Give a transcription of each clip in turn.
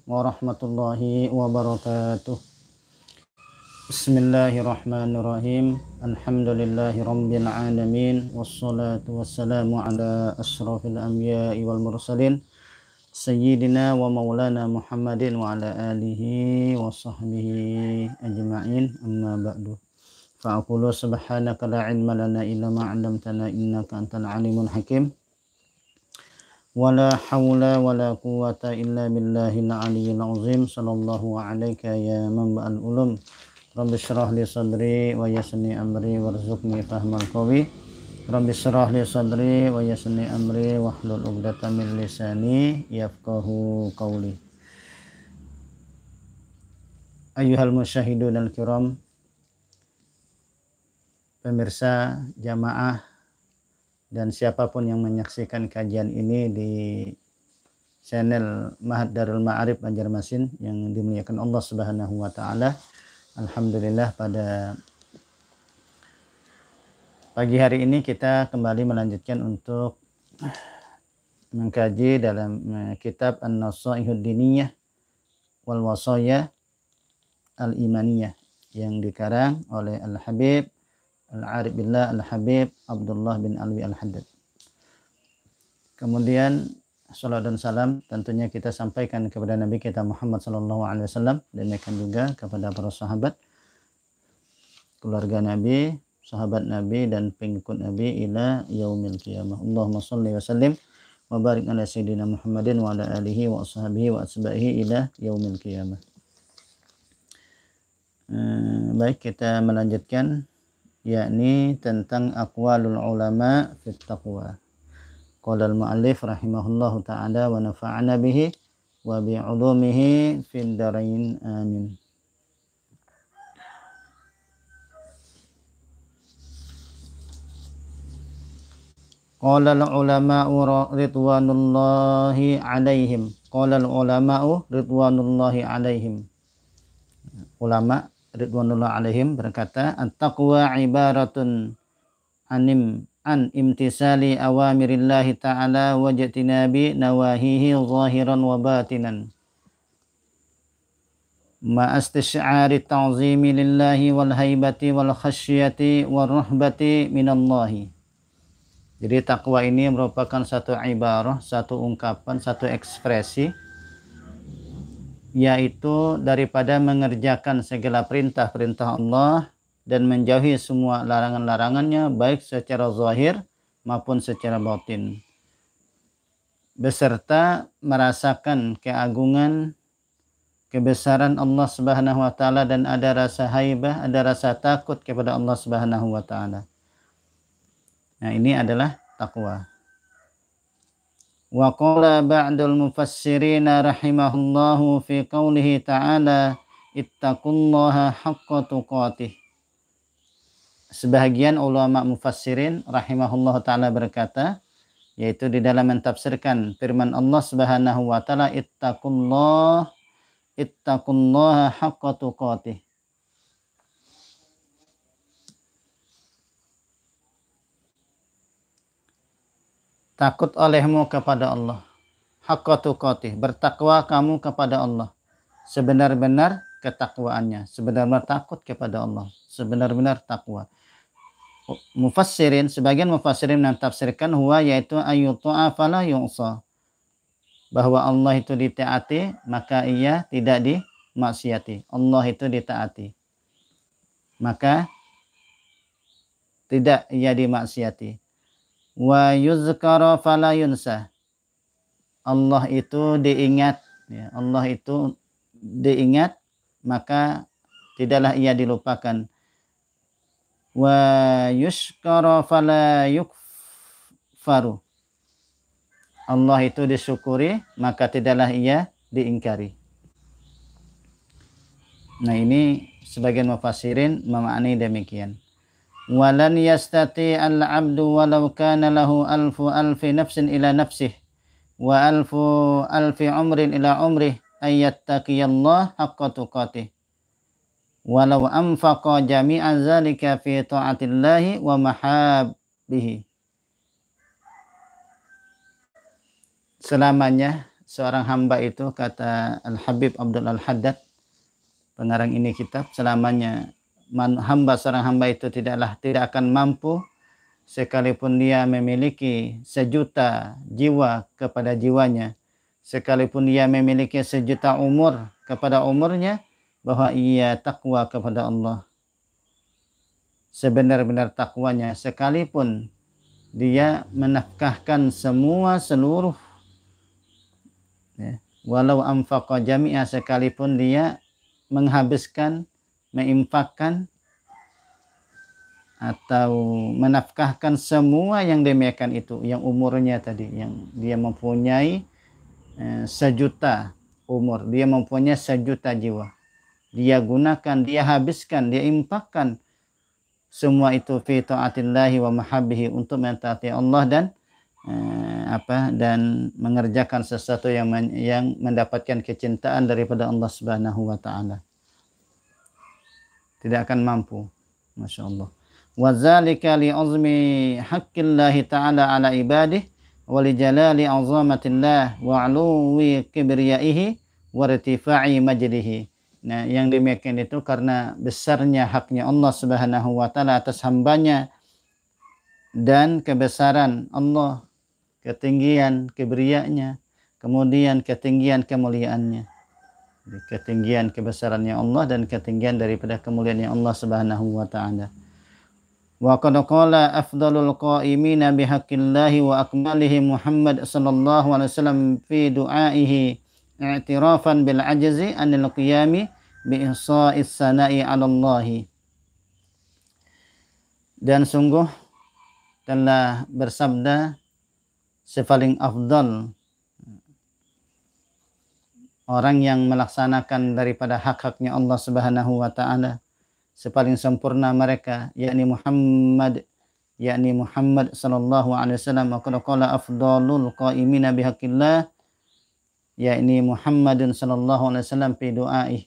warahmatullahi wabarakatuh. Bismillahirrahmanirrahim. Alhamdulillahi rabbil alamin. Wassalatu wassalamu ala ashrafil anbiya'i wal mursalin Sayyidina wa maulana Muhammadin wa ala alihi wa sahbihi ajma'in. Amma ba'du. Fa'aqulu subhanaka la ilma lana illa ma 'allamtana innaka antal alimul hakim. Wala hawla wala quwwata illa billahil aliyyil azim. Sallallahu alayka ya manba'al ulum. Rabbi syrah li sadri wa yassirni amri warzuqni fahmal qawi. Rabbi syrah li sadri wa yassirni amri wahlul 'uqdatam min lisani yafqahu qawli. Ayyuhal musyahidun al-kiram, pemirsa jamaah dan siapapun yang menyaksikan kajian ini di channel Ma'had Darul Ma'arif Banjarmasin yang dimuliakan Allah Subhanahu wa taala. Alhamdulillah, pada pagi hari ini kita kembali melanjutkan untuk mengkaji dalam kitab An-Nasaihud Diniyah wal Wasaya Al-Imaniyah yang dikarang oleh Al-Habib Al-Arif Billah Al-Habib Abdullah bin Alwi Al-Haddad. Kemudian salat dan salam tentunya kita sampaikan kepada Nabi kita Muhammad SAW, demikian juga kepada para sahabat, keluarga Nabi, sahabat Nabi dan pengikut Nabi ila yaumil qiyamah. Allahumma shalli wa sallim wa barik ala sayyidina Muhammadin wa ala alihi wa ashabihi wa asbahihi ila yaumil qiyamah. Baik, kita melanjutkan yakni tentang aqwalul ulama fit taqwa. Qala al-mu'allif rahimahullahu ta'ala wa nafa'ana bihi wa bi'ulumihi fid darain amin. Qala al-ulama'u ridwanullahi alaihim. Qala al-ulama'u ridwanullahi alaihim. Ulama ridwanullah alaihim berkata, at-taqwa ibaratun an imtisali awamirillahi ta'ala wa jtinabi nawahihi zahiran wa batinan ma istisy'ari ta'zimi lillahi wal haibati wal khasyati wal rahbati minallahi. Jadi takwa ini merupakan satu ibarah, satu ungkapan, satu ekspresi, yaitu daripada mengerjakan segala perintah-perintah Allah dan menjauhi semua larangan-larangannya, baik secara zahir maupun secara batin, beserta merasakan keagungan, kebesaran Allah Subhanahu wa taala, dan ada rasa haibah, ada rasa takut kepada Allah Subhanahu wa taala. Nah, ini adalah takwa. Wa qala ba'dul mufassirina rahimahullahu fi qawlihi ta'ala ittaqullaha haqqa tuqatih. Sebahagian ulama mufassirin rahimahullahu ta'ala berkata, yaitu di dalam mentafsirkan firman Allah Subhanahu wa ta'ala ittaqullaha haqqa tuqatih. Takut olehmu kepada Allah. Haqqa tuqatih, bertakwa kamu kepada Allah sebenar-benar ketakwaannya, sebenar-benar takut kepada Allah, sebenar-benar takwa. Mufassirin, sebagian mufassirin mentafsirkan huwa, yaitu ayyutu'a fala yu'sa, bahwa Allah itu ditaati maka ia tidak dimaksiati. Allah itu ditaati maka tidak ia dimaksiati. Wa yuzkara fala yunsa, Allah itu diingat, ya, Allah itu diingat maka tidaklah ia dilupakan. Wa yushkara fala yukfaru, Allah itu disyukuri maka tidaklah ia diingkari. Nah, ini sebagian mufassirin memaknai demikian. Walan yastati al-'abdu walau kana lahu alfi nafsin ila nafsih wa alfi umrin ila umrih ayyattaqiyallah haqqa tuqatih walau anfaqa jami'a zalika fi ta'atillahi wa mahabbihi. seorang hamba itu, kata Al-Habib Abdul Al-Haddad, pengarang ini kitab, selamanya seorang hamba itu tidak akan mampu sekalipun dia memiliki 1.000.000 jiwa kepada jiwanya, sekalipun dia memiliki 1.000.000 umur kepada umurnya, bahwa ia takwa kepada Allah sebenar-benar takwanya, sekalipun dia menafkahkan seluruh ya, walau anfaqa jami'a, sekalipun dia menghabiskan, menginfakkan atau menafkahkan semua yang demikian itu, yang umurnya tadi, yang dia mempunyai 1.000.000 umur, dia mempunyai 1.000.000 jiwa, dia gunakan, dia habiskan, dia infakkan semua itu fi taatillahi wa mahabbihi, untuk mentaati Allah dan mengerjakan sesuatu yang mendapatkan kecintaan daripada Allah Subhanahu wa taala. Tidak akan mampu. Masya Allah. Wa dzalika li azmi haqqillahi ta'ala ala ibadihi wa li jalali azamatillah wa 'uluwi kibriyaihi wa irtifa'i majdihi. Nah, yang demikian itu karena besarnya haknya Allah Subhanahu wa taala atas hambanya dan kebesaran Allah, ketinggian kibriyanya, kemudian ketinggian kemuliaannya. Ketinggian kebesarannya Allah dan ketinggian daripada kemuliaannya Allah Subhanahu wa taala. Wa qad qala afdalul qa'imina bihaqqillahi wa akmalihi Muhammad sallallahu alaihi wasallam fi du'aihi i'tirafan bil ajzi anil qiyami bi ihsa'is sana'i 'ala Allah. Dan sungguh telah bersabda sepaling afdal orang yang melaksanakan daripada hak-haknya Allah Subhanahu wa taala, sepaling sempurna mereka, yakni Muhammad sallallahu alaihi wasallam. Qala afdalul qa'imina bihaqqillah, yakni Muhammadun sallallahu alaihi wasallam fi du'aih,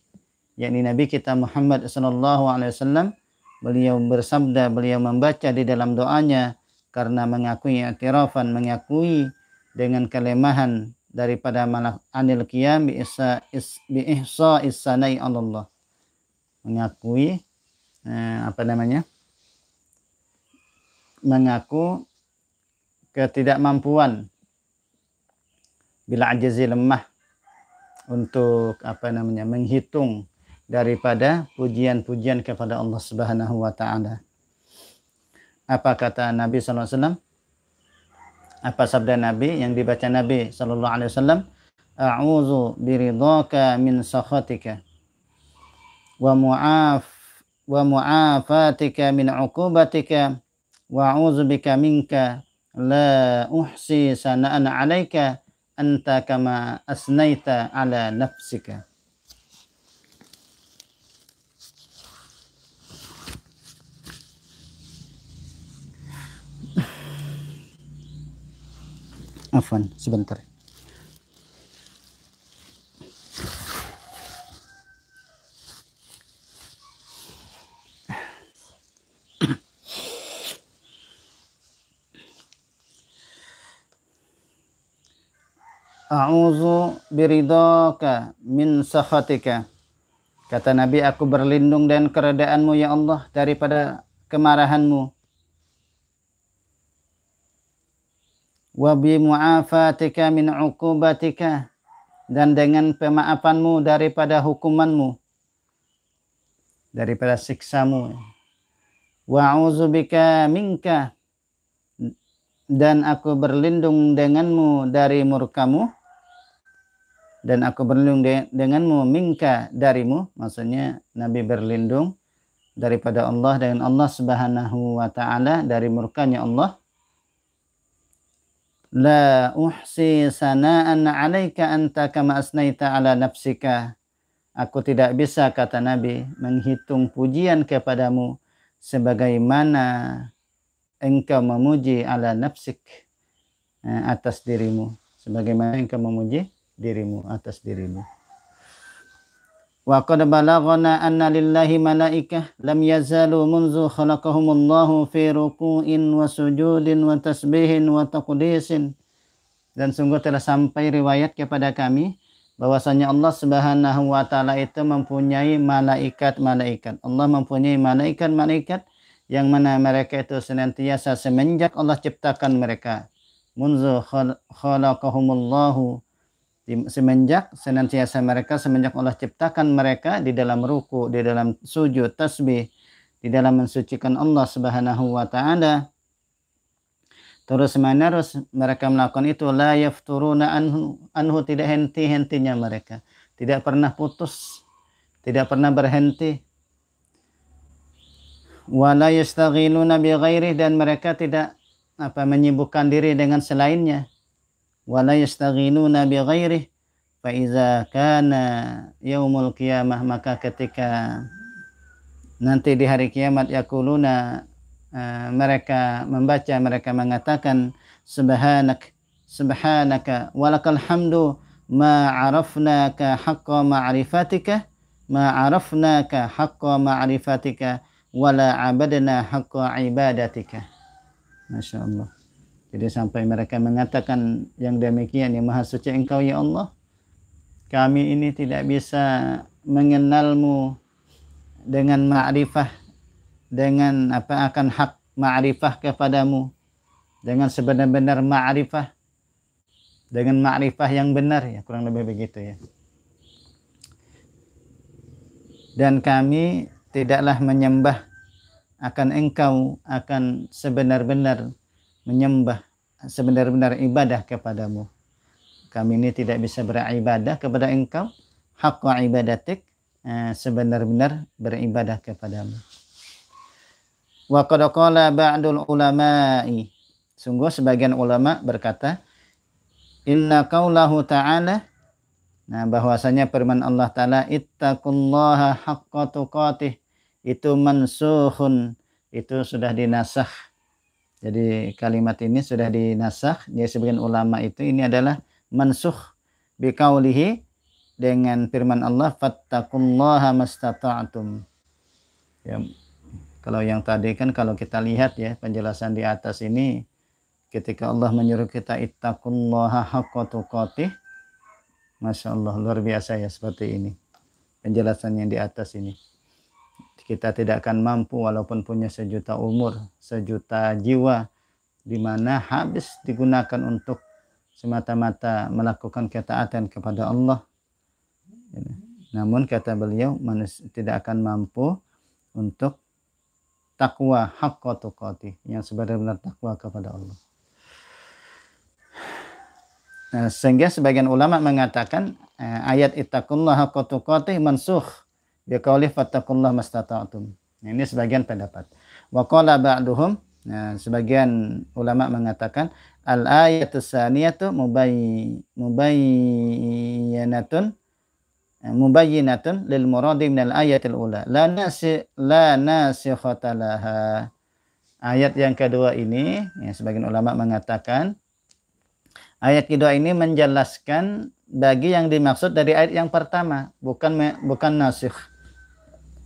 yakni Nabi kita Muhammad sallallahu alaihi wasallam, beliau bersabda, beliau membaca di dalam doanya karena mengakui i'tirafan, mengakui dengan kelemahan daripada anil qiyam bi ihsa'is sana'i 'ala Allah, mengakui mengaku ketidakmampuan bila ajizi, lemah untuk menghitung daripada pujian-pujian kepada Allah Subhanahu wa taala. Apa kata Nabi sallallahu alaihi wasallam? Apa sabda Nabi yang dibaca Nabi sallallahu alaihi wasallam? A'udzu biridhaka min sakhatika wa mu'afatika min 'uqubatika wa a'udzu bika minka la uhsi sana'an 'alaika anta kama asnaita ala nafsika. Afwan, sebentar. A'udzu biridhaka min sakhatika. Kata Nabi, aku berlindung dengan keredaanmu ya Allah daripada kemarahanmu. Wa bi mu'afatika min 'uqubatika, dan dengan pemaafanmu daripada hukumanmu, daripada siksamu. Wa a'udzubika minka, dan aku berlindung denganmu dari murkamu, dan aku berlindung denganmu minka, darimu. Maksudnya Nabi berlindung daripada Allah, dengan Allah Subhanahu wa taala, dari murkanya Allah. La uhsi sana'an 'alaika anta kama asnaita 'ala nafsika. Aku tidak bisa, kata Nabi, menghitung pujian kepadamu sebagaimana engkau memuji ala nafsik, atas dirimu, sebagaimana engkau memuji dirimu atas dirimu. Wa qad balaghana anna lillahi malaikah lam yazalu munzu khalaqahumullahu fi ruku'in wa sujudin wa tasbihin wa taqdisin dan sungguh telah sampai riwayat kepada kami bahwasanya Allah Subhanahu wa taala itu mempunyai malaikat-malaikat. Allah mempunyai malaikat-malaikat yang mana mereka itu senantiasa semenjak Allah ciptakan mereka. Munzu khalaqahumullahu, semenjak Allah ciptakan mereka di dalam ruku, di dalam sujud, tasbih, di dalam mensucikan Allah Subhanahu wa taala. Terus menerus mereka melakukan itu, la yafturuna anhu, tidak henti-hentinya mereka, tidak pernah putus, tidak pernah berhenti. Wala yastaghiluna bi ghairihi, dan mereka tidak menyibukkan diri dengan selainnya. Wala yastaghiluna bi ghairihi, fa iza kana yaumul qiyamah, maka ketika nanti di hari kiamat, yaquluna, mereka membaca, mereka mengatakan, subhanaka walakal hamdu ma arafnaka haqqa ma'rifatika wala abadna haqqa ibadatika. Masya Allah. Jadi sampai mereka mengatakan yang demikian, ya Maha Suci Engkau ya Allah, kami ini tidak bisa mengenalmu dengan ma'rifah, dengan akan hak ma'rifah kepadamu, dengan sebenar-benar ma'rifah, dengan ma'rifah yang benar, ya kurang lebih begitu ya. Dan kami tidaklah menyembah akan engkau, akan sebenar-benar menyembah, sebenar-benar ibadah kepadamu. Kami ini tidak bisa beribadah kepada engkau, haqqa ibadatik, sebenar-benar beribadah kepadamu. Wa qad qala ba'dul ulama'i, sungguh sebagian ulama berkata, inna qaulahu ta'ala, nah bahwasanya firman Allah Ta'ala, ittaqullaha haqqa tuqatih, itu mansuhun, itu sudah dinasakh. Jadi kalimat ini sudah dinasakh. Dia sebagian ulama itu ini adalah mansukh biqaulihi, dengan firman Allah, fattaqullaha mastata'tum. Ya, kalau yang tadi kan kalau kita lihat ya penjelasan di atas ini, ketika Allah menyuruh kita ittaqullaha haqqa tuqatih, Masya Allah, luar biasa ya seperti ini penjelasan yang di atas ini. Kita tidak akan mampu walaupun punya sejuta umur, sejuta jiwa, di mana habis digunakan untuk semata-mata melakukan ketaatan kepada Allah. Namun kata beliau, manusia tidak akan mampu untuk takwa haqqa tuqatih, yang sebenar-benar takwa kepada Allah. Nah, sehingga sebagian ulama mengatakan ayat ittaqullaha haqqa tuqatih mansukh biqauli fattaqullaha mastata'tum. Nah, ini sebagian pendapat. Wa qala ba'duhum, nah, sebagian ulama mengatakan al-ayatus tsaniyatu mubayyinatun lil muradi minal ayatil ula la nasikhata laha. Ayat yang kedua ini, ya, sebagian ulama mengatakan ayat kedua ini menjelaskan bagi yang dimaksud dari ayat yang pertama, bukan nasikh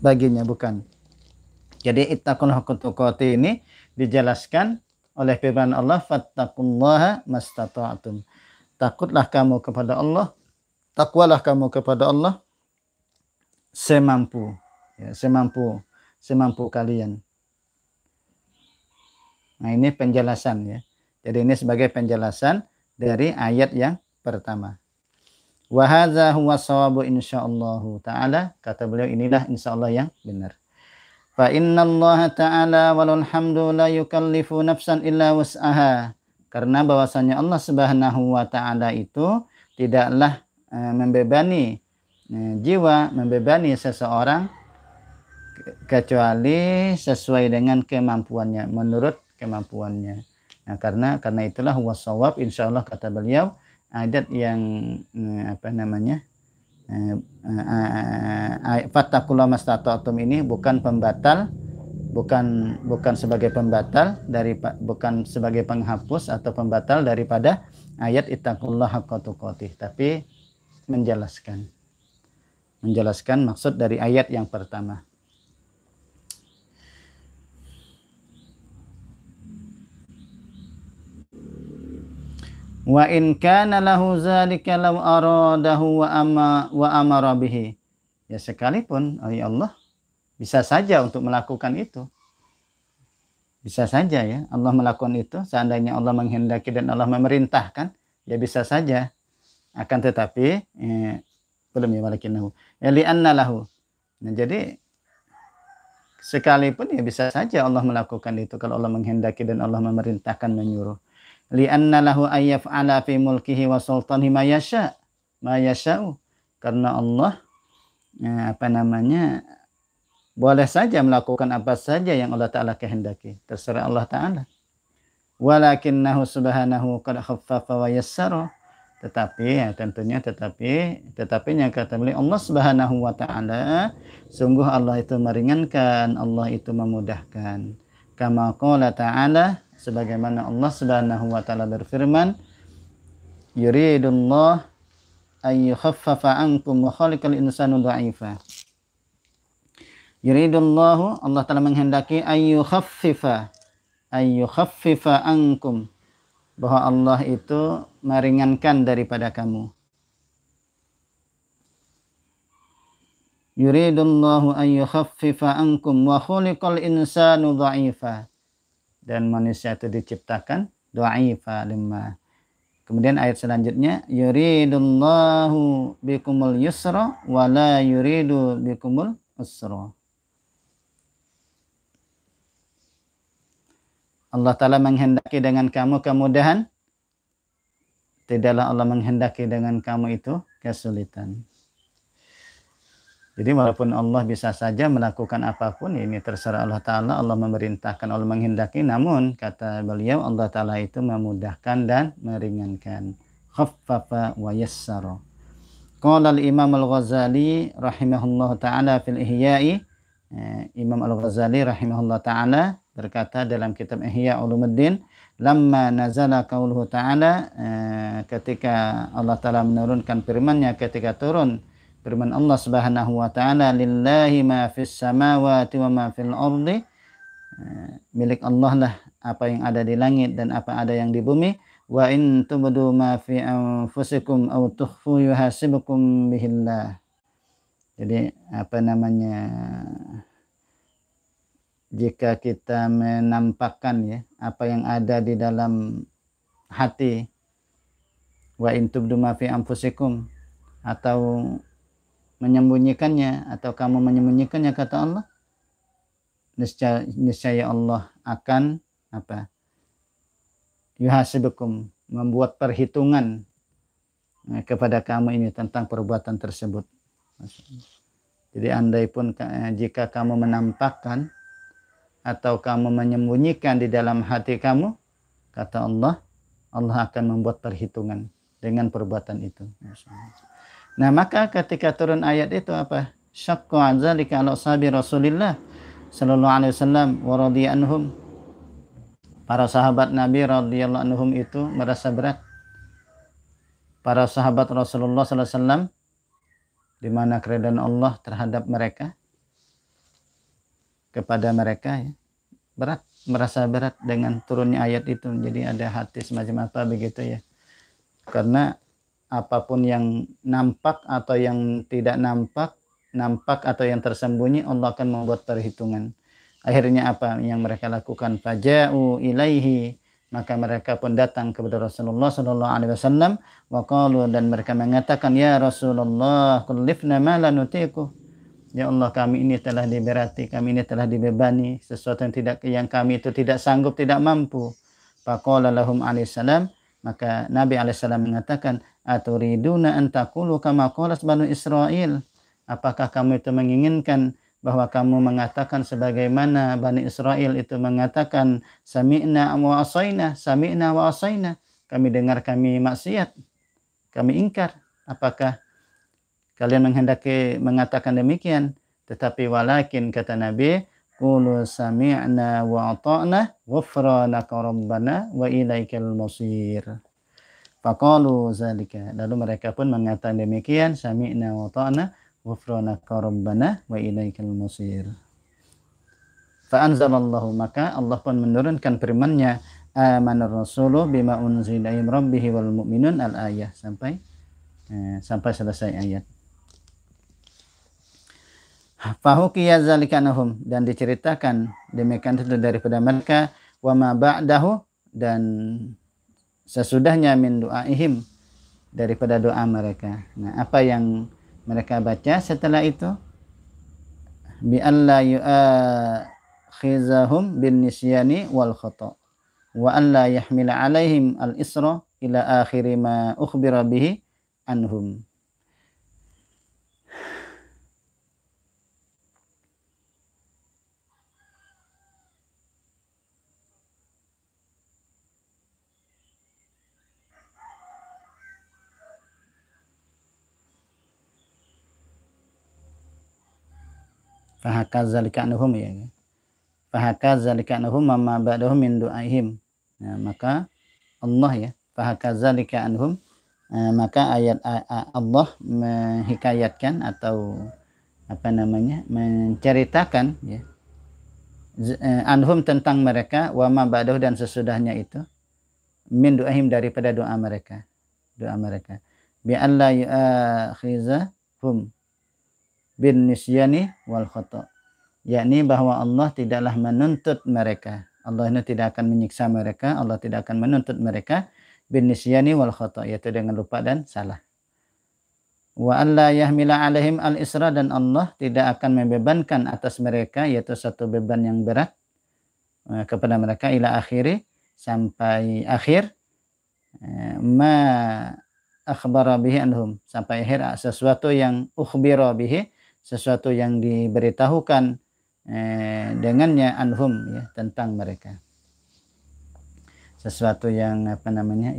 baginya, bukan. Jadi ittaqullaha haqqa tuqatih ini dijelaskan oleh firman Allah, fattaqullaha mastata'tum. Takutlah kamu kepada Allah, takwalah kamu kepada Allah semampu, ya, semampu kalian. Nah, ini penjelasan ya. Jadi ini sebagai penjelasan dari ayat yang pertama. Wa hadza huwa shawabu insyaallah taala, kata beliau inilah insyaallah yang benar. Fa innallaha ta'ala walul hamdu la yukallifu nafsan illa wus'aha, karena bahwasanya Allah Subhanahu wa taala itu tidaklah membebani jiwa, membebani seseorang kecuali sesuai dengan kemampuannya, menurut kemampuannya. Nah, karena itulah huwa shawab insyaallah, kata beliau, adat yang fattaqullaha mastata'tum ini bukan pembatal, bukan sebagai pembatal dari, bukan sebagai penghapus atau pembatal daripada ayat ittaqullaha haqqa tuqatih, tapi menjelaskan maksud dari ayat yang pertama. Wa in kana lahu zalika law aradahu wa amara bihi. Ya sekalipun ya Allah bisa saja untuk melakukan itu. Bisa saja ya Allah melakukan itu, seandainya Allah menghendaki dan Allah memerintahkan, ya bisa saja. Akan tetapi belum ya walakinahu. Ya li'anna lahu. Nah, jadi sekalipun ya bisa saja Allah melakukan itu kalau Allah menghendaki dan Allah memerintahkan menyuruh. Li'anna lahu ayyaf'ala fi mulkihi wa sultanihi ma yasha'u. Karena Allah boleh saja melakukan apa saja yang Allah Ta'ala kehendaki. Terserah Allah Ta'ala. Walakinnahu subhanahu qad khaffafa wa yassara. Tetapi ya tentunya tetapinya kata beliau Allah Subhanahu wa Ta'ala, sungguh Allah itu meringankan, Allah itu memudahkan. Kama qala ta'ala, sebagaimana Allah Subhanahu wa Ta'ala berfirman, yuridullah ayyukhaffafa ankum wa khalikal insanu dha'ifa. Yuridullahu, Allah Ta'ala menghendaki ayyukhaffifa ankum, bahwa Allah itu meringankan daripada kamu. Yuridullahu ayyukhaffifa ankum wa khuliqal insanu dha'ifa. Dan manusia itu diciptakan dha'ifa lemah. Kemudian ayat selanjutnya, yuridullahu bikumul yusra wa la yuridu bikumul usra. Allah Ta'ala menghendaki dengan kamu kemudahan, tidaklah Allah menghendaki dengan kamu itu kesulitan. Jadi walaupun Allah bisa saja melakukan apapun, ini terserah Allah Ta'ala, Allah memerintahkan, Allah menghendaki, namun kata beliau Allah Ta'ala itu memudahkan dan meringankan. Khaffafa wa yassara. Qala al-Imam al-Ghazali rahimahullah ta'ala fil Ihya'i. Imam al-Ghazali rahimahullah ta'ala berkata dalam kitab Ihya Ulumuddin, lamma nazala qauluhu ta'ala, ketika Allah Ta'ala menurunkan firman-Nya, ketika turun firman Allah Subhanahu wa Ta'ala, lillahi ma fis samawati wa ma fil ardi, milik Allah lah apa yang ada di langit dan apa ada yang di bumi. Wa in tubdu ma fi anfusikum aw tukhfu yuhasibukum bihillah. Jadi jika kita menampakkan ya apa yang ada di dalam hati, wa in tubdu ma fi anfusikum, atau menyembunyikannya, atau kamu menyembunyikannya, kata Allah, niscaya Allah akan yuhasibukum, membuat perhitungan kepada kamu ini tentang perbuatan tersebut. Jadi andai pun jika kamu menampakkan atau kamu menyembunyikan di dalam hati kamu, kata Allah, Allah akan membuat perhitungan dengan perbuatan itu. Nah, maka ketika turun ayat itu syaqqa an zalika ala ashabi Rasulillah sallallahu alaihi wasallam wa radhiya anhum. Para sahabat Nabi radhiyallahu anhum itu merasa berat. Para sahabat Rasulullah sallallahu alaihi wasallam, di mana keridhaan Allah terhadap mereka, kepada mereka ya, merasa berat dengan turunnya ayat itu. Jadi ada hati semacam apa begitu ya. Karena apapun yang nampak atau yang tidak nampak atau yang tersembunyi, Allah akan membuat perhitungan. Akhirnya apa yang mereka lakukan? Faja'u ilaihi, maka mereka pun datang kepada Rasulullah sallallahu alaihi wasallam, wa qalu, dan mereka mengatakan, ya Rasulullah, kullifna ma la nutiqu. Ya Allah, kami ini telah diberati, kami ini telah dibebani sesuatu yang kami itu tidak sanggup, tidak mampu. Faqala lahum alaihissalam, maka Nabi alaihissalam mengatakan, aturiduna an taqulu kama qalat Banu Israil. Apakah kamu itu menginginkan bahwa kamu mengatakan sebagaimana Bani Israel itu mengatakan, sami'na wa asaina, sami'na wa asaina, kami dengar, kami maksiat, kami ingkar. Apakah kalian menghendaki mengatakan demikian? Tetapi walakin, kata Nabi, qulu sami'na wa ata'na ghufranaka rabbana wa ilaikal masir. Faqalu zalika, lalu mereka pun mengatakan demikian, sami'na wa ata'na ghufranaka rabbana wa ilaikal masir. Fa anzalallahu, maka Allah pun menurunkan firman-Nya, amanar rasulu bima unzila min rabbihi wal mu'minun al-ayah sampai selesai ayat. Fahukiya zalika anhum, dan diceritakan demikian itu daripada mereka, wa ma ba'dahu, dan sesudahnya min du'aihim, daripada doa mereka. Nah, apa yang mereka baca setelah itu? Bi alla yu'akhizahum bin nisyani wal khata' wa alla yahmila alaihim al isra ila akhiri ma ukhbira bihi anhum. Fahakadzalika anhum, ya. Fahakadzalika anhum ma ba'dahum min du'aihim. Nah, maka Allah, ya, fahakadzalika anhum, maka ayat Allah menghikayatkan atau menceritakan, ya, anhum tentang mereka, wa ma ba'dahu, dan sesudahnya itu, min du'aihim, daripada doa mereka bi alla yu'akhizahum bin nisyani wal khata', yakni bahwa Allah tidaklah menuntut mereka, Allah ini tidak akan menyiksa mereka, Allah tidak akan menuntut mereka bin nisyani wal khata', yaitu dengan lupa dan salah. Wa alla yahmila alaihim al isra, dan Allah tidak akan membebankan atas mereka, yaitu satu beban yang berat kepada mereka, ila akhiri, sampai akhir, ma akhbara bihi anhum, sampai akhir sesuatu yang ukhbira bihi, sesuatu yang diberitahukan dengannya anhum, ya, tentang mereka, sesuatu yang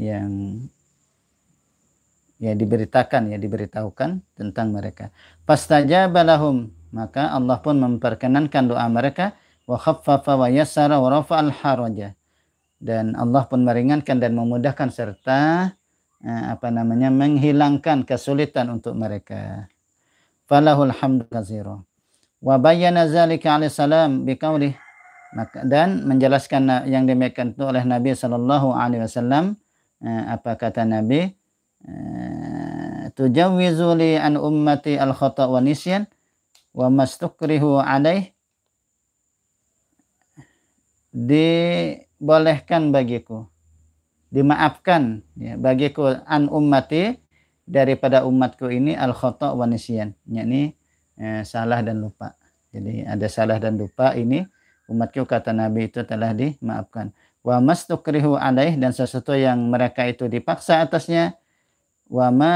yang ya diberitahukan tentang mereka. Fastajaba lahum, maka Allah pun memperkenankan doa mereka, wa khaffafa wa yassara wa rafa'al haraja, dan Allah pun meringankan dan memudahkan serta menghilangkan kesulitan untuk mereka. Falahul hamdu katsira. Wa bayyana zalika alaihi salam biqaulih, dan menjelaskan yang demikian itu oleh Nabi sallallahu alaihi wasallam. Apa kata Nabi? Tujawwizu li an ummati al khata' wa nisyan wa mastukrihu alaih, dibolehkan bagiku, dimaafkan, ya, bagiku an ummati, daripada umatku ini, al khata' wa nisyan, yakni salah dan lupa. Jadi ada salah dan lupa ini umatku, kata Nabi, itu telah dimaafkan. Wa mastukrihu alaih, dan sesuatu yang mereka itu dipaksa atasnya, wa ma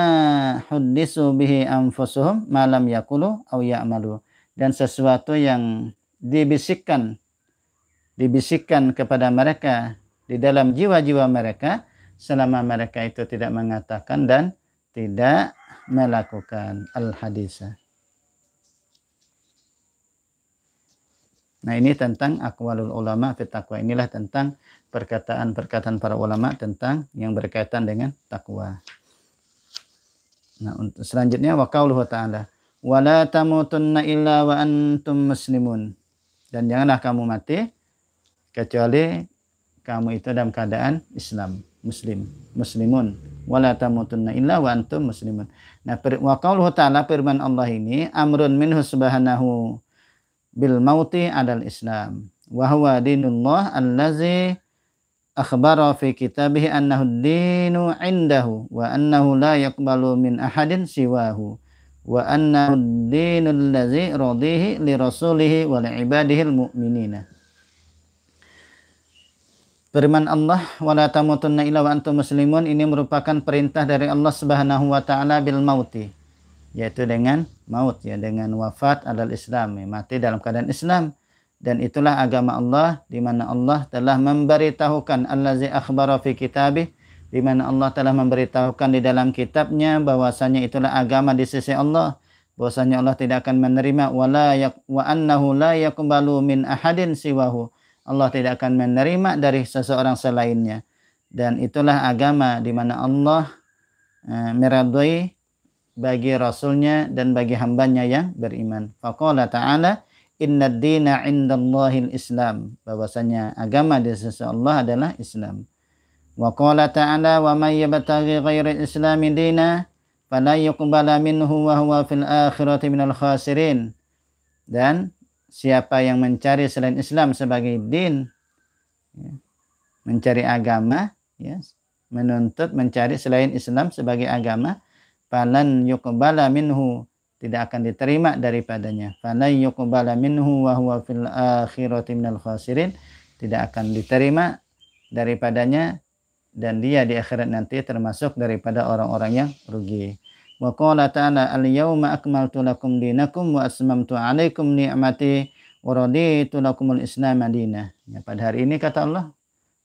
huddisu bihi anfusuhum ma lam yaqulu aw ya'malu, dan sesuatu yang dibisikkan kepada mereka di dalam jiwa-jiwa mereka, selama mereka itu tidak mengatakan dan tidak melakukan. Al-hadisah. Nah, ini tentang aqwalul ulama fi taqwa. Inilah tentang perkataan-perkataan para ulama tentang yang berkaitan dengan takwa. Nah, untuk selanjutnya, wa qauluhu ta'ala, wa la tamutunna illa wa antum muslimun, dan janganlah kamu mati kecuali kamu itu dalam keadaan Islam, muslimun. Wala tamutunna illa wa antum muslimun. Nah, wa qauluhu ta'ala, firman Allah ini, amrun minhu subhanahu bil mauti adal Islam, wa huwa dinullah allazi akhbara fi kitabih annahu ad-dinu indahu wa annahu la yaqbalu min ahadin siwahu wa annahu ad-dinul ladzi radihi li rasulihi wa li ibadihil mu'minina. Firman Allah, wala tamutunna illa wa antum muslimun, ini merupakan perintah dari Allah Subhanahu wa taala bil mauti, yaitu dengan maut, ya, dengan wafat adalah Islam, ya, mati dalam keadaan Islam. Dan itulah agama Allah, di mana Allah telah memberitahukan, allazi akhbara fi kitabih, di mana Allah telah memberitahukan di dalam kitabnya bahwasanya itulah agama di sisi Allah, bahwasanya Allah tidak akan menerima wa annahu la yaqbalu min ahadin siwahu, Allah tidak akan menerima dari seseorang selainnya. Dan itulah agama di mana Allah meridhai bagi Rasulnya dan bagi hambanya yang beriman. Faqala ta'ala, inna dina indallahil Islam, bahwasanya agama di sisi Allah adalah Islam. Wa qala ta'ala wa may yabtaghi ghairal islami dina fala yuqbala minhu wa huwa fil akhirati minal khasirin. Dan siapa yang mencari selain Islam sebagai din, ya, mencari agama, ya, menuntut mencari selain Islam sebagai agama, falan yuqbala minhu, tidak akan diterima daripadanya. Falan yuqbala minhu wa huwa fil akhirati minal khasirin, tidak akan diterima daripadanya dan dia di akhirat nanti termasuk daripada orang-orang yang rugi. Wa qala ta'ala al-yauma akmaltu lakum dinakum wa atmamtu 'alaikum ni'mati wa raditu lakumul Islam madinah. Ya, pada hari ini kata Allah,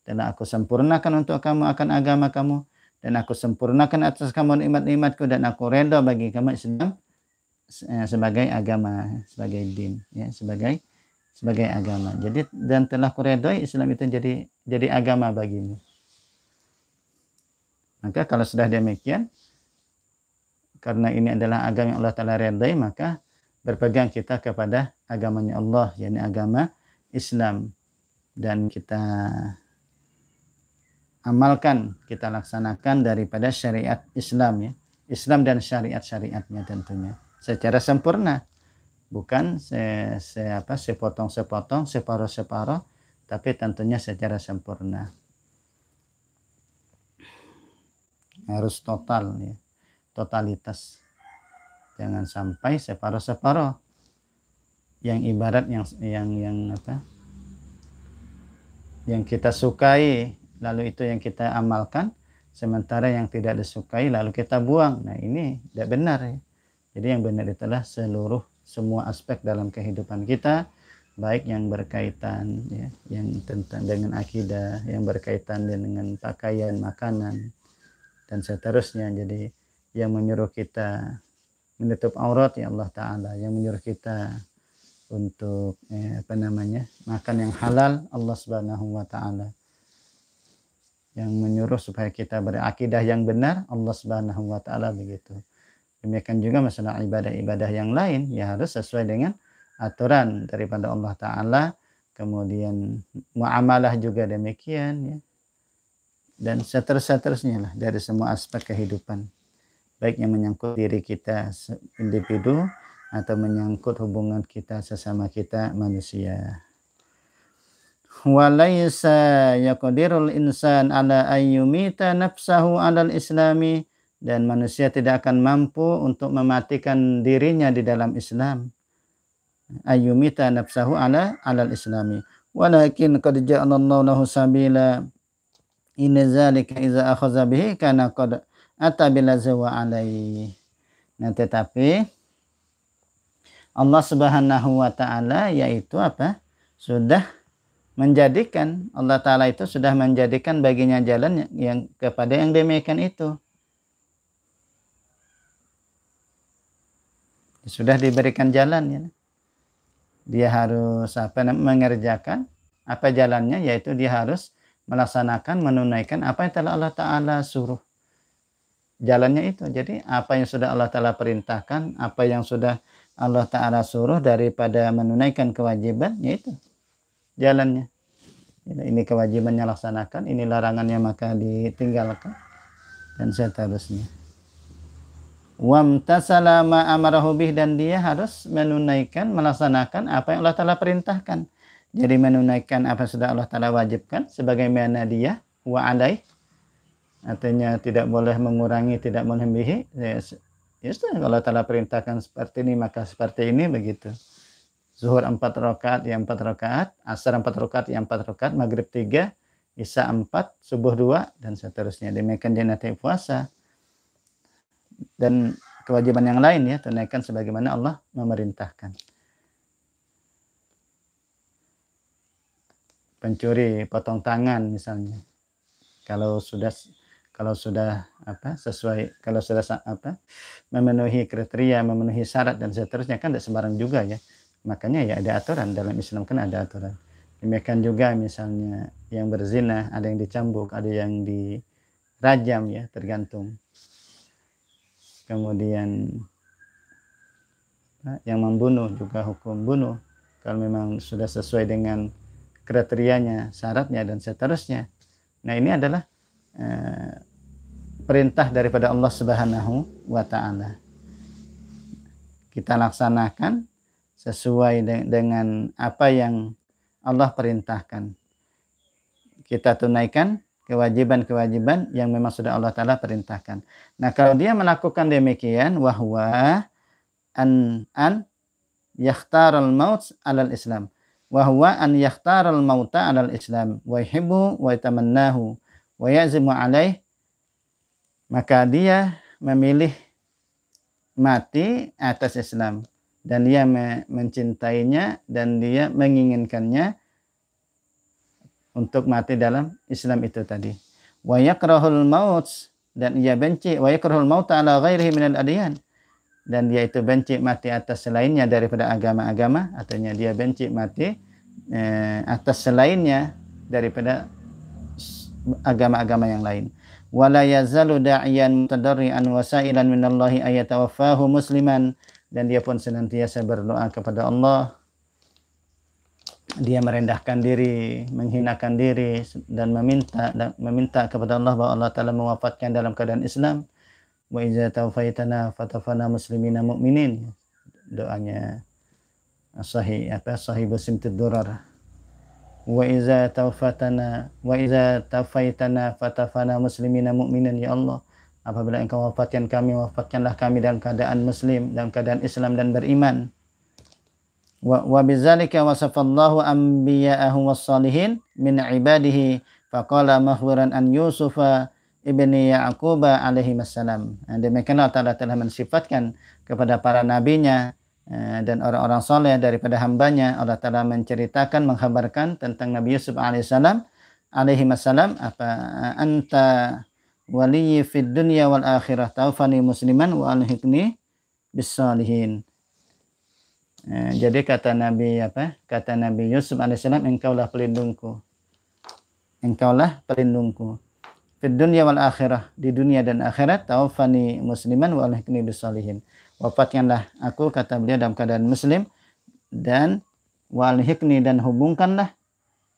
telah aku sempurnakan untuk kamu akan agama kamu, dan aku sempurnakan atas kamu nikmat-nikmatku, dan aku redha bagi kamu Islam sebagai agama, sebagai din, ya, sebagai agama. Jadi dan telah kuredoi Islam itu jadi agama bagimu. Maka kalau sudah demikian, karena ini adalah agama yang Allah Ta'ala redai, maka berpegang kita kepada agamanya Allah, yakni agama Islam, dan kita amalkan, kita laksanakan daripada syariat Islam, ya, Islam dan syariat-syariatnya tentunya secara sempurna, bukan sepotong-sepotong, separuh-separuh, tapi tentunya secara sempurna, harus total, ya, totalitas, jangan sampai separuh-separuh, yang ibarat yang kita sukai lalu itu yang kita amalkan, sementara yang tidak disukai lalu kita buang. Nah, ini tidak benar, ya. Jadi yang benar itulah semua aspek dalam kehidupan kita, baik yang berkaitan, ya, yang tentang dengan akidah, yang berkaitan dengan pakaian, makanan, dan seterusnya. Jadi yang menyuruh kita menutup aurat, ya Allah Ta'ala, yang menyuruh kita untuk makan yang halal, Allah Subhanahu wa Ta'ala, yang menyuruh supaya kita berakidah yang benar, Allah Subhanahu wa Ta'ala, begitu. Demikian juga masalah ibadah-ibadah yang lain, ya harus sesuai dengan aturan daripada Allah Ta'ala. Kemudian muamalah juga demikian, ya, dan seterusnya lah dari semua aspek kehidupan, baik yang menyangkut diri kita individu atau menyangkut hubungan kita sesama kita manusia. Walaysa yaqdirul insan ala ayyumita nafsahu alal islami, dan manusia tidak akan mampu untuk mematikan dirinya di dalam Islam. Ayyumita nafsahu alal islami, walakin qad ja'alallahu lahu sabila inna zalika iza akhadha bihi kana qad ata bilazawa alaihi. Nah, tetapi Allah Subhanahu wa Ta'ala yaitu sudah menjadikan, Allah Ta'ala itu sudah menjadikan baginya jalan yang kepada yang demikian itu. Sudah diberikan jalan, ya. Dia harus mengerjakan apa jalannya, yaitu dia harus melaksanakan, menunaikan apa yang telah Allah Ta'ala suruh. Jalannya itu. Jadi apa yang sudah Allah Ta'ala perintahkan, apa yang sudah Allah Ta'ala suruh daripada menunaikan kewajiban, yaitu jalannya. Ini kewajibannya laksanakan, ini larangannya maka ditinggalkan, dan seterusnya. Wamtasala ma amarahu bih, dan dia harus menunaikan, melaksanakan apa yang Allah Ta'ala perintahkan. Jadi menunaikan apa yang sudah Allah Ta'ala wajibkan sebagaimana dia wa alaih, artinya tidak boleh mengurangi, tidak melebihi. Ya sudah, kalau Allah Ta'ala perintahkan seperti ini maka seperti ini, begitu. Zuhur 4 rakaat ya 4 rakaat, asar 4 rakaat ya 4 rakaat, maghrib 3, isya 4, subuh 2, dan seterusnya. Demikian nanti puasa dan kewajiban yang lain, ya, tunaikan sebagaimana Allah memerintahkan. Pencuri potong tangan misalnya, kalau sudah sesuai, kalau sudah memenuhi kriteria, memenuhi syarat dan seterusnya, kan tidak sembarang juga, ya. Makanya ya ada aturan dalam Islam, kan ada aturan. Demikian juga misalnya yang berzina, ada yang dicambuk, ada yang dirajam, ya, tergantung. Kemudian yang membunuh juga hukum bunuh. kalau memang sudah sesuai dengan kriterianya, syaratnya dan seterusnya. Nah, ini adalah perintah daripada Allah Subhanahu wa taala. Kita laksanakan sesuai dengan apa yang Allah perintahkan. Kita tunaikan kewajiban-kewajiban yang memang sudah Allah taala perintahkan. Nah, kalau dia melakukan demikian, wahwa an yakhtaral maut alal Islam. Wahwa an yakhtaral mauta alal Islam wa yuhibbu wa yatamannahu wa yazimu alaih, maka dia memilih mati atas Islam dan dia mencintainya dan dia menginginkannya untuk mati dalam Islam itu tadi. Wa yakrahul maut, dan ia benci, wa yakrahul mauta ala ghairihi minal adyan, dan dia itu benci mati atas selainnya daripada agama-agama, artinya dia benci mati atas selainnya daripada agama-agama yang lain. Wala yazalu da'iyan mutadarrian wasailan minallahi ayatawaffahu musliman, dan dia pun senantiasa berdoa kepada Allah, dia merendahkan diri, menghinakan diri dan meminta kepada Allah bahwa Allah Ta'ala mewafatkan dalam keadaan Islam. Wa iza taufaitana fatafana muslimina mu'minin, doanya sahibu simtid durar. Wa iza taufaitana fatafana muslimina mu'minin, ya Allah, apabila engkau wafatkan kami, wafatkanlah kami dalam keadaan muslim, dalam keadaan Islam dan beriman. Wa bidzalika wasafallahu anbiya'ahu was-salihin min ibadihi faqala mahwiran an Yusufa ibni Ya'qub alaihi wassalam. Demikianlah Allah telah mensifatkan kepada para nabinya dan orang-orang soleh daripada hambanya. Allah telah menceritakan, menghabarkan tentang Nabi Yusuf alaihissalam alaihi wassalam, apa anta waliyyi fid dunya wal akhirah taufani musliman wa alhiqni bis salihin. Jadi kata Nabi Yusuf alaihissalam, engkaulah pelindungku fid dunya wal akhirah, di dunia dan akhirat, taufani musliman wa alhiqni bis salihin, wafatkanlah aku, kata beliau, dalam keadaan muslim, dan wa alhiqni, dan hubungkanlah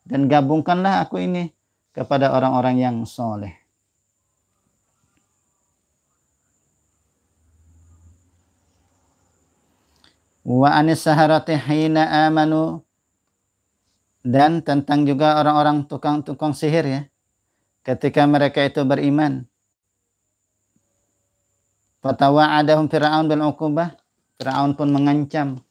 dan gabungkanlah aku ini kepada orang-orang yang soleh. Wa anis saharati hina amanu, dan tentang juga orang-orang tukang sihir, ya, ketika mereka itu beriman. Fatawa'adahum Fir'aun bil uqubah, Fir'aun pun mengancam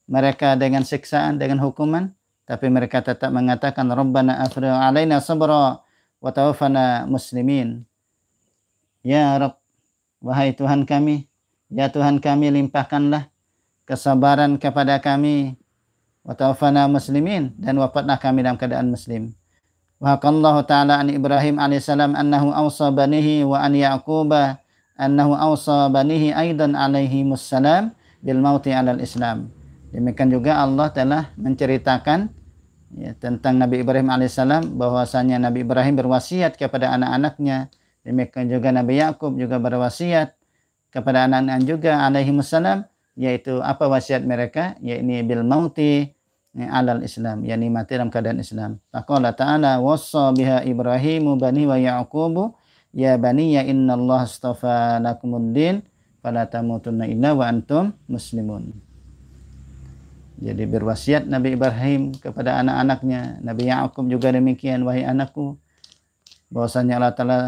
mereka dengan siksaan, dengan hukuman, tapi mereka tetap mengatakan Rabbana afrigh alaina sabra wa tawaffana muslimin. Ya Rabb, wahai Tuhan kami, ya Tuhan kami, limpahkanlah kesabaran kepada kami, wa tawaffana muslimin, dan wafatlah kami dalam keadaan muslim. Wa haqallahu ta'ala an Ibrahim alaihissalam annahu awsa banihi wa an Ya'quba annahu awsa banihi aidan alaihi wassalam bil mauti alal Islam. Demikian juga Allah telah menceritakan, ya, tentang Nabi Ibrahim alaihissalam, bahwasanya Nabi Ibrahim berwasiat kepada anak-anaknya. Demikian juga Nabi Yakub juga berwasiat kepada anak-anak juga alaihi wassalam, yaitu apa wasiat mereka, yakni bil mauti alal Islam, yakni mati dalam keadaan Islam. Faqala ta'ala wassa biha Ibrahimu bani wa Yaqubu ya bani ya innallaha astafa lakumud din fala tamutunna illa wa antum muslimun. Jadi berwasiat Nabi Ibrahim kepada anak-anaknya, Nabi Ya'qub juga demikian, wahai anakku, bahwasanya Allah Ta'ala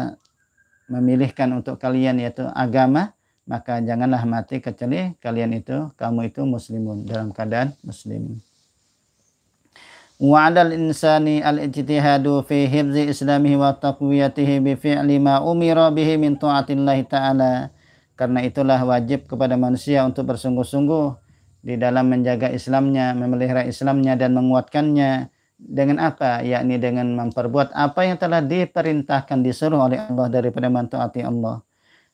memilihkan untuk kalian yaitu agama, maka janganlah mati kecuali kamu itu muslimun, dalam keadaan muslim. Wa 'alal insani al-ijtihadu fi hifzi islamihi wa taqwiyatihi bi fi'li ma umira bihi min ta'atillahi ta'ala. Karena itulah wajib kepada manusia untuk bersungguh-sungguh di dalam menjaga Islamnya, memelihara Islamnya dan menguatkannya dengan apa? Yakni dengan memperbuat apa yang telah diperintahkan, disuruh oleh Allah daripada mentaati Allah.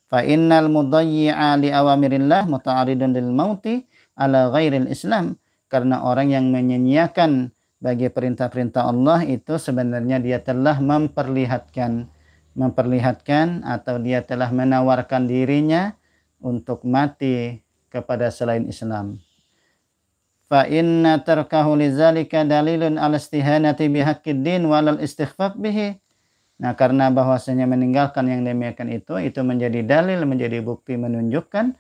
Fa innal mudayyi'a li awamirillah muta'aridun lil mauti ala ghairil Islam. Karena orang yang menyia-nyiakan bagi perintah-perintah Allah itu sebenarnya dia telah memperlihatkan atau dia telah menawarkan dirinya untuk mati kepada selain Islam. fa inna tarkahu lidzalika dalilun ala istihanati bihaqqid din walal istighfaf bihi. Nah, karena bahwasanya meninggalkan yang demikian itu menjadi dalil, menjadi bukti menunjukkan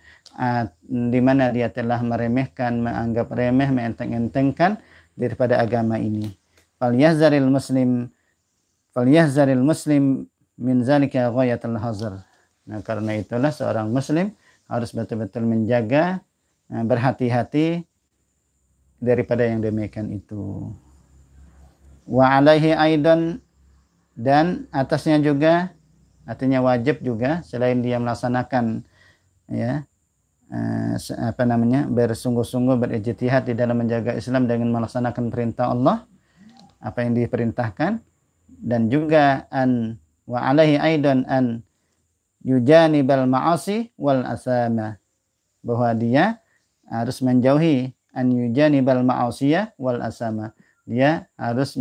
di mana dia telah meremehkan, menganggap remeh, menenteng-entengkan daripada agama ini. Falyahzaril muslim min zalika ghayatul hazar. Nah, karena itulah seorang muslim harus betul-betul menjaga, berhati-hati daripada yang demikian itu. Wa alaihi aidan, dan atasnya juga, artinya wajib juga, selain dia melaksanakan ya bersungguh-sungguh berijtihad di dalam menjaga Islam dengan melaksanakan perintah Allah, apa yang diperintahkan, dan juga wa alaihi aidan an yujanibal ma'asi wal asama, bahwa dia harus menjauhi an yujanibal ma'asiyah wal asama, dia harus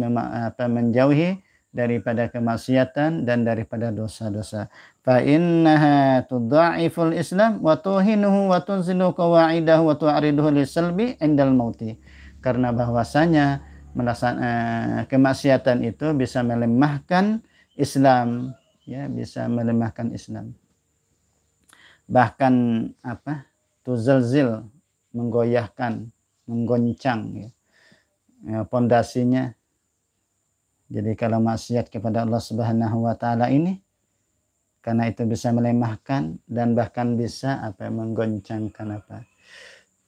menjauhi daripada kemaksiatan dan daripada dosa-dosa. Fa innaha tudha'iful Islam wa tuhinuhu wa tunzilu qawaidahu wa tu'riduhu lisalbi indal mauti. Karena bahwasanya kemaksiatan itu bisa melemahkan Islam, ya, bisa melemahkan Islam. Bahkan tuzalzil, menggoyahkan, menggoncang pondasinya. Jadi kalau maksiat kepada Allah Subhanahu wa taala ini, karena itu bisa melemahkan dan bahkan bisa menggoncangkan,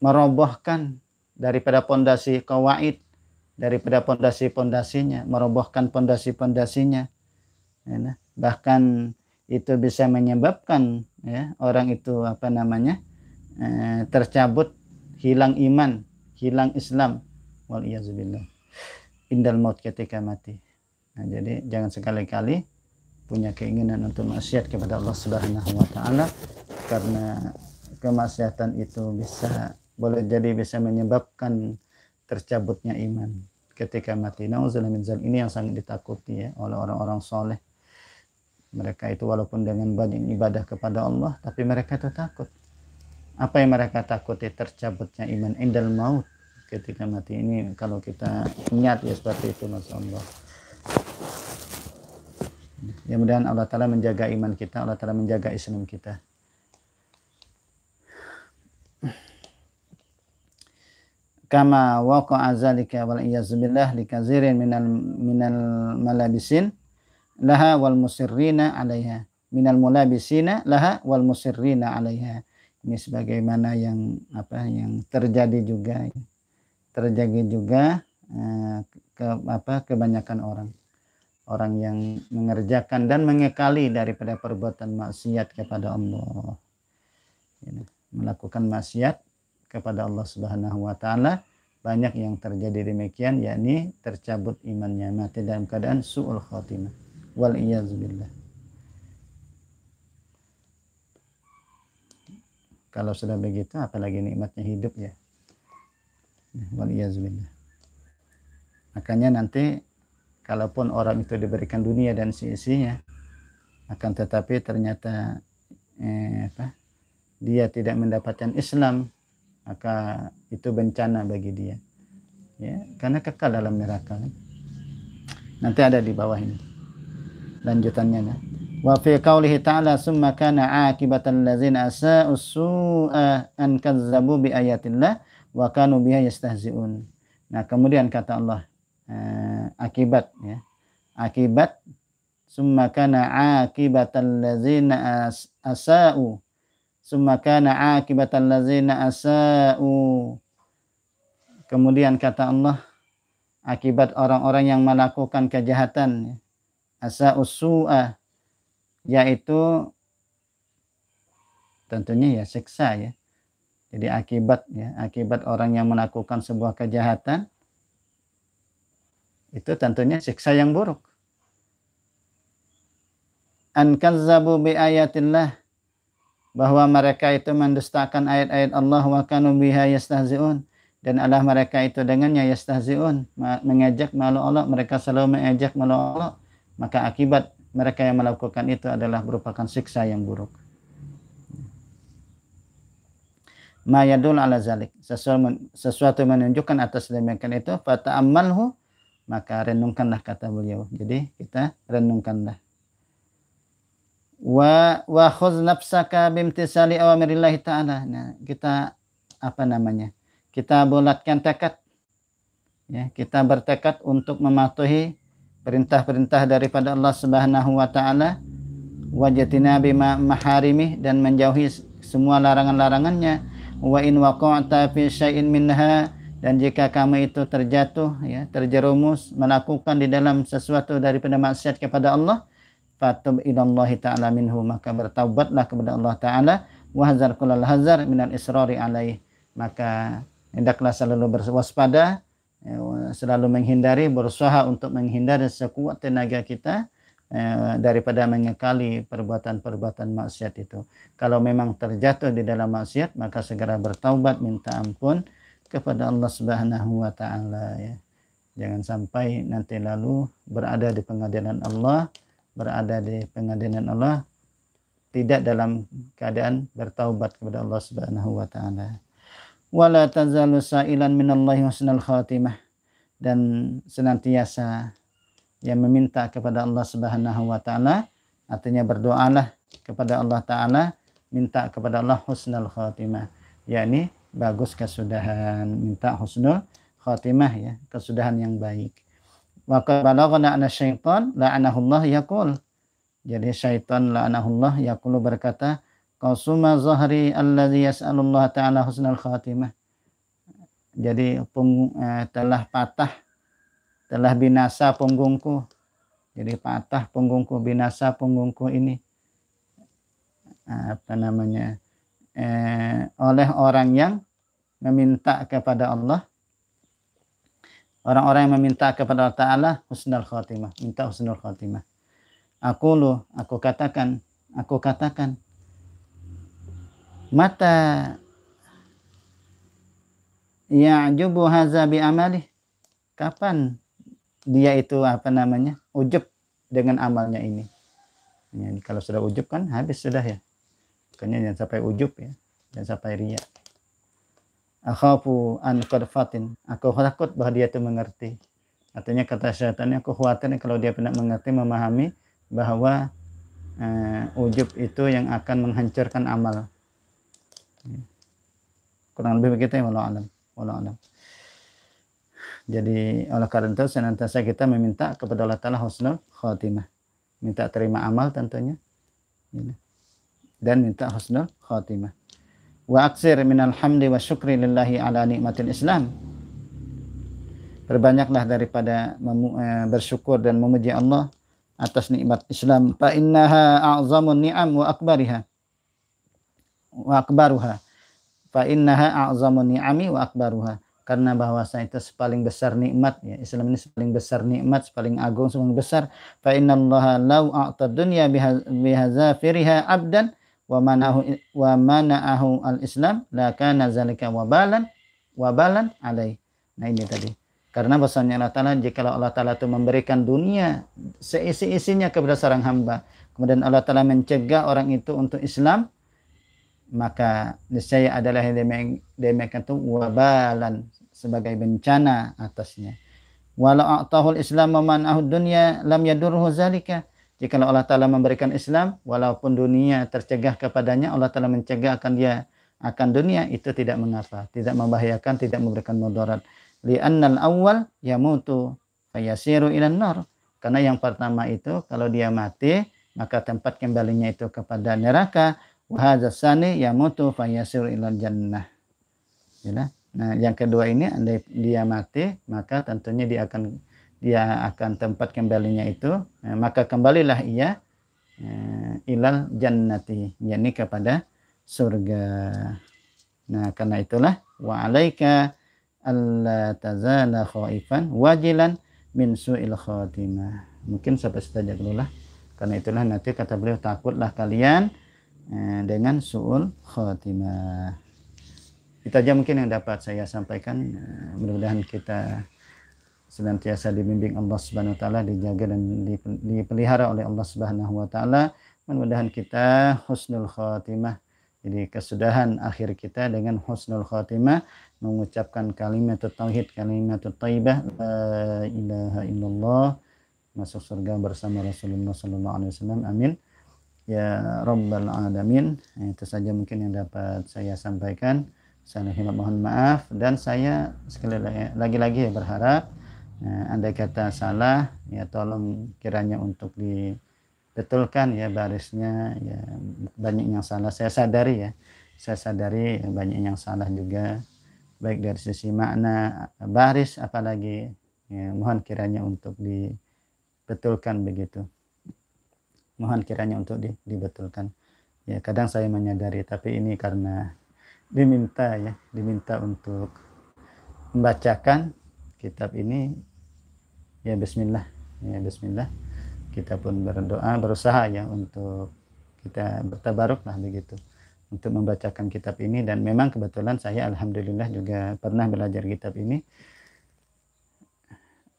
merobohkan daripada pondasi qawaid, daripada pondasi-pondasinya, merobohkan pondasi-pondasinya. Ya, bahkan itu bisa menyebabkan orang itu tercabut, hilang iman, hilang Islam, wal iyazubillah, indal maut, ketika mati. Nah, jadi jangan sekali-kali punya keinginan untuk maksiat kepada Allah Subhanahu wa taala, karena kemaksiatan itu boleh jadi bisa menyebabkan tercabutnya iman ketika mati. Nauzubillah min dzalik. Ini yang sangat ditakuti oleh orang-orang soleh. Mereka itu walaupun dengan banyak ibadah kepada Allah, tapi mereka itu takut. Apa yang mereka takuti? Tercabutnya iman indal maut, ketika mati. Ini kalau kita ingat seperti itu, Masya Allah. Ya, mudah-mudahan Allah Ta'ala menjaga iman kita, Allah Ta'ala menjaga Islam kita. Kama waqa'a zalika wal iyazubillah likazirin minal malabisin laha wal musirrina 'alaiha, minal mulabisina laha wal musirrina 'alaiha. Ini sebagaimana yang terjadi juga kebanyakan orang yang mengerjakan dan mengekali daripada perbuatan maksiat kepada Allah, melakukan maksiat kepada Allah Subhanahu wa taala. Banyak yang terjadi demikian, yakni tercabut imannya, mati dalam keadaan su'ul khatimah, wal iyazubillah. Kalau sudah begitu, apalagi nikmatnya hidup, ya. Wal iyazubillah. Makanya nanti kalaupun orang itu diberikan dunia dan seisinya, akan tetapi ternyata dia tidak mendapatkan Islam, maka itu bencana bagi dia, ya, karena kekal dalam neraka. Nanti ada di bawah ini lanjutannya. Wa fi qaulihi ta'ala summa kana 'aqibatal ladzina asa'u su'a an kazzabu bi ayatillah wa kanu biha yastahzi'un. Nah, kemudian kata Allah, akibat, ya. Akibat summa kana 'aqibatal ladzina asa'u, summa kana 'aqibatal ladzina asa'u. Kemudian kata Allah, akibat orang-orang yang melakukan kejahatan, asa'u su'a, yaitu tentunya ya siksa, ya. Jadi akibat orang yang melakukan sebuah kejahatan itu tentunya siksa yang buruk. An kazzabu bi ayatillah, bahwa mereka itu mendustakan ayat-ayat Allah, wa kanu biha yastahzi'un, dan Allah mereka itu dengannya yastahzi'un, mengejek malu Allah, mereka selalu mengejek malu Allah, maka akibat mereka yang melakukan itu adalah merupakan siksa yang buruk. ma yadul ala zalik, sesuatu menunjukkan atas demikian itu, fata'ammalhu, maka renungkanlah, kata beliau. Jadi kita renungkanlah. Wa khudz nafsaka bimtisali awamirillahi ta'ala. Nah, kita apa namanya? Kita bulatkan tekad, ya, kita bertekad untuk mematuhi perintah-perintah daripada Allah Subhanahu wa taala, wajatina bima maharimih, dan menjauhi semua larangan-larangannya. Wa in waqa'ta fi syai'in minha, dan jika kamu itu terjatuh, ya, terjerumus melakukan di dalam sesuatu daripada maksiat kepada Allah, fatub ilallahi ta'ala minhu, maka bertaubatlah kepada Allah taala, wa hazar kullal hazar minal israri alaih, maka hendaklah selalu berwaspada, ya, selalu menghindari, berusaha untuk menghindari sekuat tenaga kita daripada mengekali perbuatan-perbuatan maksiat itu. Kalau memang terjatuh di dalam maksiat, maka segera bertaubat, minta ampun kepada Allah Subhanahu wa taala, ya. Jangan sampai nanti lalu berada di pengadilan Allah, tidak dalam keadaan bertaubat kepada Allah Subhanahu wa taala. Wala tazalu sa'ilan minallahi husnal khatimah, dan senantiasa yang meminta kepada Allah Subhanahu wa taala, artinya berdoalah kepada Allah taala, minta kepada Allah husnul khatimah, yakni bagus kesudahan, minta husnul khatimah, ya, kesudahan yang baik. Wa qad balaghana anna syaitan la'anahullah yaqul, jadi syaitan la'anahullah yaqulu berkata, qasuma zahri alladhi yas'alullah ta'ala husnul khatimah, jadi telah patah, telah binasa punggungku, jadi patah punggungku, binasa punggungku ini, apa namanya, oleh orang yang meminta kepada Allah, orang-orang yang meminta kepada Allah Ta'ala husnul khatimah, minta husnul khatimah. Aku katakan, mata ya'jubu haza bi amalih, kapan dia itu apa namanya, ujub dengan amalnya ini. Ya, kalau sudah ujub kan habis sudah, ya. Makanya jangan sampai ujub, ya, jangan sampai riya. Akhafu an qadfatin, aku takut bahwa dia itu mengerti. Artinya kata syaitannya, aku khawatir kalau dia tidak mengerti, memahami bahwa ujub itu yang akan menghancurkan amal. Kurang lebih begitu, ya, wallahu alam. Jadi oleh karena itu senantiasa kita meminta kepada Allah Ta'ala husnul khatimah, minta terima amal tentunya, dan minta husnul khatimah. Wa aksir minal hamdi wa syukri lillahi ala nikmatil Islam, perbanyaklah daripada bersyukur dan memuji Allah atas nikmat Islam. Fa innaha a'zamun ni'am wa akbaruha. Fa innaha a'zamun ni'ami wa akbaruha, karena bahwasa itu paling besar nikmat, ya, Islam ini paling besar nikmat, paling agung, paling besar. Fa innallaha law a'ta dunya bihazafiriha abdan wa mana'ahu al-Islam la kana zalika wabalan alaih. Nah, ini tadi. Karena bahwasanya Allah Ta'ala, jika Allah Ta'ala itu memberikan dunia seisi-isinya kepada seorang hamba, kemudian Allah Ta'ala mencegah orang itu untuk Islam, maka niscaya adalah yang demikian itu wabalan, sebagai bencana atasnya. Walau a'tahul Islam man'ahud dunya lam yadurhu zalika, jika Allah Ta'ala memberikan Islam, walaupun dunia tercegah kepadanya, Allah Ta'ala mencegah akan dia akan dunia, itu tidak mengapa, tidak membahayakan, tidak memberikan mudarat. Li'annal awwal yamutu fayasiru ilan nar, karena yang pertama itu kalau dia mati, maka tempat kembalinya itu kepada neraka. Wa hadzal tsani yamutu fayasiru ilal jannah. Ya, nah, yang kedua ini, andai dia mati, maka tentunya dia akan tempat kembalinya itu, maka kembalilah ia ilal jannati, yakni kepada surga. Nah, karena itulah wa alaika alla tazala khaifan wajilan min su'il khatimah. Mungkin sampai saja dulu lah. Karena itulah nanti kata beliau, takutlah kalian dengan su'ul khatimah. Itu aja mungkin yang dapat saya sampaikan. Mudah-mudahan kita senantiasa dibimbing Allah Subhanahu wa taala, dijaga dan dipelihara oleh Allah Subhanahu wa taala. Mudah-mudahan kita husnul khatimah Jadi kesudahan akhir kita dengan husnul khatimah, mengucapkan kalimat tauhid, kalimat thayyibah, la ilaha illallah, masuk surga bersama Rasulullah sallallahu alaihi wasallam. Amin ya rabbal alamin. Itu saja mungkin yang dapat saya sampaikan. Saya mohon maaf, dan saya sekali lagi ya berharap andai kata salah ya tolong kiranya untuk dibetulkan ya barisnya, ya banyak yang salah saya sadari ya, banyak yang salah juga baik dari sisi makna baris, apalagi ya, mohon kiranya untuk dibetulkan begitu, mohon kiranya untuk dibetulkan ya. Kadang saya menyadari, tapi ini karena diminta untuk membacakan kitab ini ya, bismillah kita pun berdoa, berusaha ya untuk kita bertabaruk lah begitu untuk membacakan kitab ini. Dan memang kebetulan saya alhamdulillah juga pernah belajar kitab ini.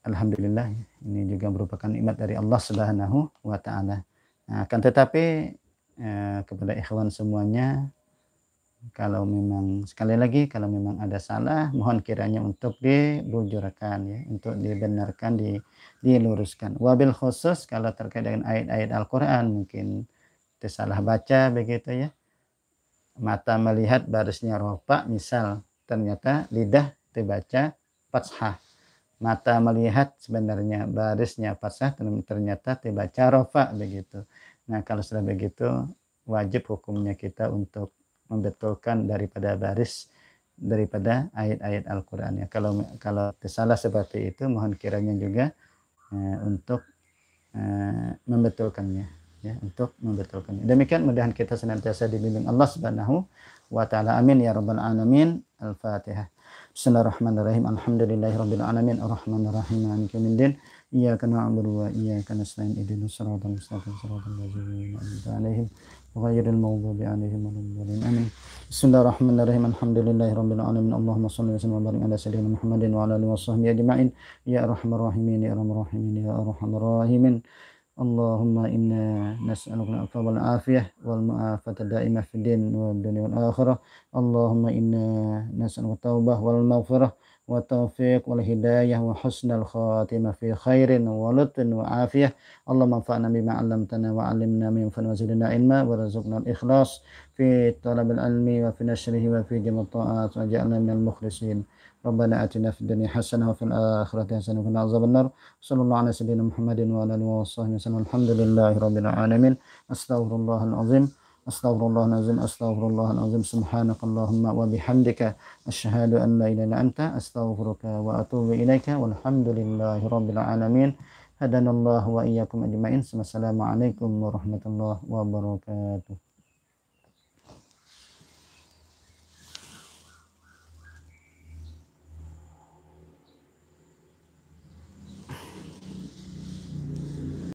Alhamdulillah, ini juga merupakan nikmat dari Allah Subhanahu wa taala. Nah, akan tetapi kepada ikhwan semuanya, kalau memang sekali lagi kalau memang ada salah, mohon kiranya untuk dibujurkan ya, untuk dibenarkan, diluruskan. Wabil khusus kalau terkait dengan ayat-ayat Al-Qur'an mungkin itu salah baca begitu ya. Mata melihat barisnya rofa, misal ternyata lidah dibaca fathah. Mata melihat sebenarnya barisnya fathah, ternyata dibaca rofa begitu. Nah, kalau sudah begitu wajib hukumnya kita untuk membetulkan daripada ayat-ayat Al-Qur'an ya. Kalau salah seperti itu, mohon kiranya juga untuk membetulkannya ya, untuk membetulkannya. Demikian, mudahan kita senantiasa dibimbing Allah Subhanahu wa taala. Amin ya rabbal alamin. Al-Fatihah. Bismillahirrahmanirrahim. Alhamdulillahirabbil alamin, arrahmanir rahim, maliki yaumiddin. Iyyaka na'budu wa iyyaka nasta'in. Ihdinas siratal mustaqim, siratal ladzina an'amta 'alaihim ghairil maghdubi 'alaihim waladdallin. Amin. Bismillahirrahmanirrahim. Alhamdulillahirabbil alamin. Allahumma shalli wa sallim wa barik ala sayyidina Muhammadin wa ala alihi washabbihi ajma'in. Ya arhamar rahimin ya arhamar rahimin ya arhamar rahimin. Allahumma inna nas'aluka al-'afwa wal 'afiyah wal mu'afata daimah fid din wad dunya wal akhirah. Allahumma inna nas'aluka taubah wal maghfirah wa taufiq wal hidayah wa husnal khatimah fi khairin wa lutfin wa afiyah. Allahumma anfa'na bima 'allamtana wa 'allimna min fadlika wa zidna ilma wa rzuqna al-ikhlas fi talabil ilmi wa fi nashrihi wa fi jam'i ta'at wa ja'alna minal mukhlisin. Rabbana atina fid dunya hasanah wa fil akhirati hasanah wa qina adzabannar. Sallallahu ala sayyidina Muhammadin wa ala alihi washabbihi wasallam. Alhamdulillahirabbil alamin. Astaghfirullahal azim. Astaghfirullahalazim. Astaghfirullahalazim. Subhanakallahumma wa bihamdika asyhadu an la ilaha illa anta astaghfiruka wa atubu ilaika. Walhamdulillahirabbil alamin. Hadanallahu wa iyyakum ajmain. Wassalamualaikum warahmatullahi wabarakatuh.